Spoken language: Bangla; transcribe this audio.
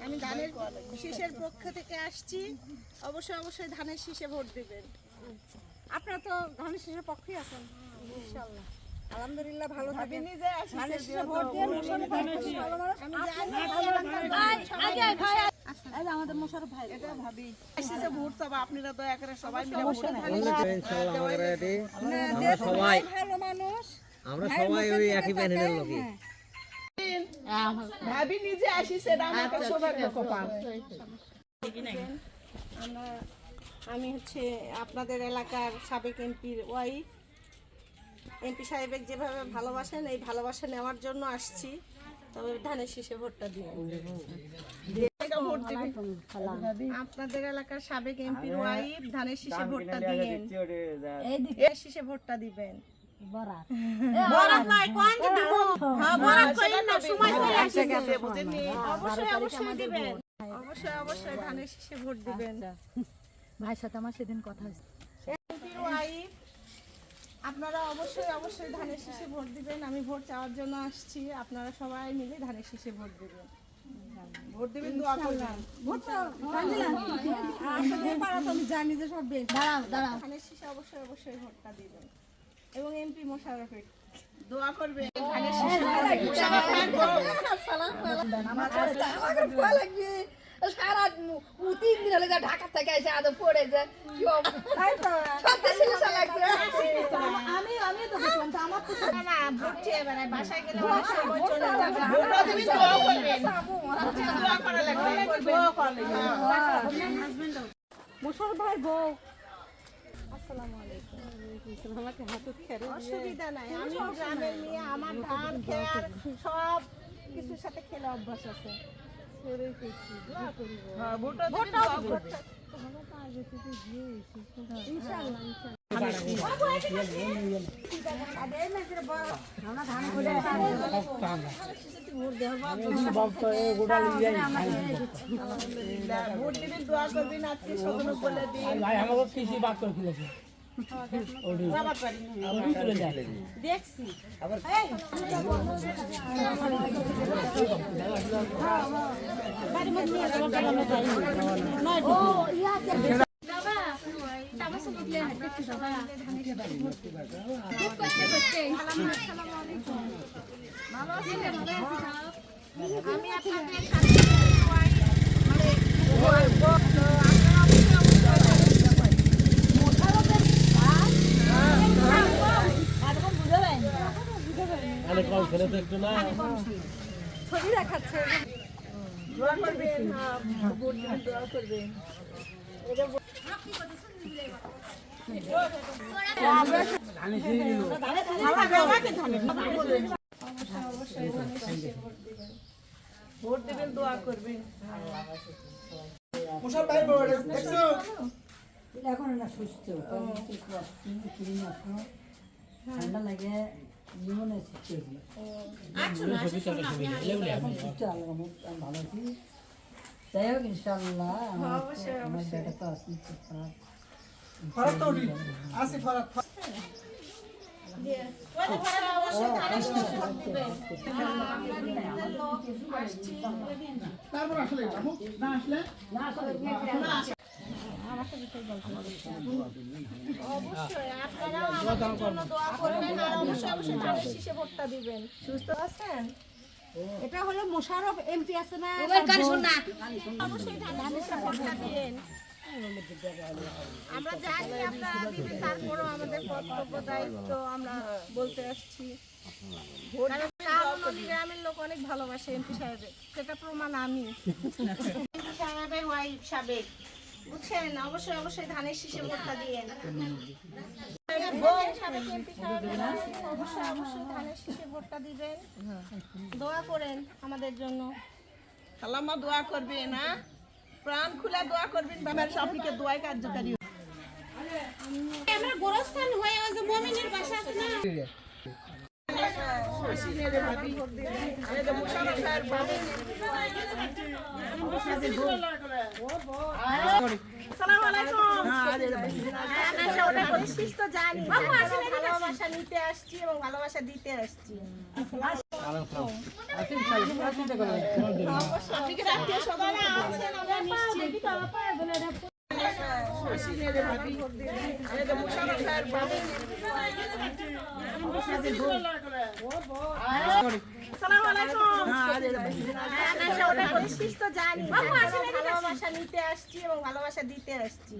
আমি ধানের শীষের পক্ষ থেকে আসছি, অবশ্যই অবশ্যই ধানের শীষে ভোট দেবেন। আপনারা তো ধানের শীষের পক্ষেই আছেন ইনশাআল্লাহ। আলহামদুলিল্লাহ ভালো থাকেন। ধানের শীষে ভোট দিয়ে আমাদের মোশাররফ ভাই এটা ভাবি শীষে ভোট চাবো, আপনারা দয়া করে সবাই মিলে ভোট দেন। সবাই ভালো মানুষ, আমরা সবাই ওই একই প্যানেলের লোকই। ভাবি নিজে আসিছে, এটা আমার কাছে সৌভাগ্য কপাল। আমি হচ্ছে আপনাদের এলাকার সাবেক এমপির ওয়াইফ। এমপি সাহেবের যেভাবে ভালোবাসেন, এই ভালোবাসা নেওয়ার জন্য আসছি। তবে ধানের শীষে ভোটটা দিয়ে আপনাদের এলাকার সাবেক এমপির ওয়াইফ, ধানের শীষে ভোটটা দিবেন, এই শীষে ভোটটা দিবেন। অবশ্যই অবশ্যই দিবেন, অবশ্যই অবশ্যই ধানের শীষে ভোট দিবেন। ভাইয়ের সাথে আমার সেদিন কথা হয়েছে। এমপির ওয়াইফ, আপনারা অবশ্যই অবশ্যই ধানের শীষে ভোট দিবেন। আমি ভোট চাওয়ার জন্য আসছি, আপনারা সবাই মিলে ধানের শীষে ভোট দিবেন। ভোট দিবেন, দোয়া করবেন। আমি জানি যে সব দাঁড়াও দাঁড়াও ধানের শীষে অবশ্যই অবশ্যই ভোটটা দিবেন এবং এমপি মোশাররফের দোয়া করবেন। ধানের শীষে সারা 3 দিন হলে ঢাকা থেকে এসে আদৌ পড়েছে আমি তো বুঝলাম তো আমার তো না ভোট চেয়ে বেড়ায়, বাসায় গেলে অনেক সময় চলে যাবে। ভোটটা দিবেন, দোয়া করবেন, দোয়া করা লাগবে, দোয়া করবেন। মোশাররফ ভাই বউ আসসালামু আলাইকুম। আমাকে হাতে খেরে অসুবিধা নাই, আমি গ্রামের মেয়ে, আমার ধান খেয়ার সব কিছুর সাথে খেলে অভ্যাস আছে। ভোট দিবেন, দোয়া করবেন, আত্মীয় স্বজন বলে দিন। দেখছি আমি আপনাদের ছবি দেখাচ্ছে দোয়া করবেন, ভোট দিবেন, দোয়া করবেন। ভোট দিবেন, দোয়া করবেন। এখন না সুস্থ ঠান্ডা লাগে নিমনে ভালো আছি। যাই হোক ইনশাল্লাহ আমার জায়গা তো আসি অবশ্যই আপনারাও আমাদের জন্য দোয়া করবেন আর অবশ্যই অবশ্যই ধানের শীষে ভোটটা দিবেন। সুস্থ আছেন? এটা হলো মোশাররফ এমপি আছে না, অবশ্যই ধানের শীষে ভোটটা দিবেন। আমরা জানি আপনারা দিবেন, তারপরও আমাদের কর্তব্য দায়িত্ব আমরা বলতে আসছি। কারণ নদী গ্রামের লোক অনেক ভালোবাসে এমপি সাহেবের, সেটা প্রমাণ আমি। এমপি সাহেবের ওয়াইফ সাবেক, বুঝছেন? অবশ্যই অবশ্যই ধানের শীষে ভোটটা দিয়েন। সাবেক এমপি সাহেবের অবশ্যই অবশ্যই ধানের শীষে ভোটটা দিবেন। দোয়া করেন আমাদের জন্য। আল্লামা দোয়া করবেন, না প্রাণ খুলে দোয়া করবেন, বাবার সবকে দোয়ায় কার্যকারী। আমরা গোরস্থান হয়ে আছে মুমিনের বাসা আছে না। ভালোবাসা নিতে আসছি এবং ভালোবাসা দিতে আসছি। ভালোবাসা নিতে আসছি এবং ভালোবাসা দিতে আসছি।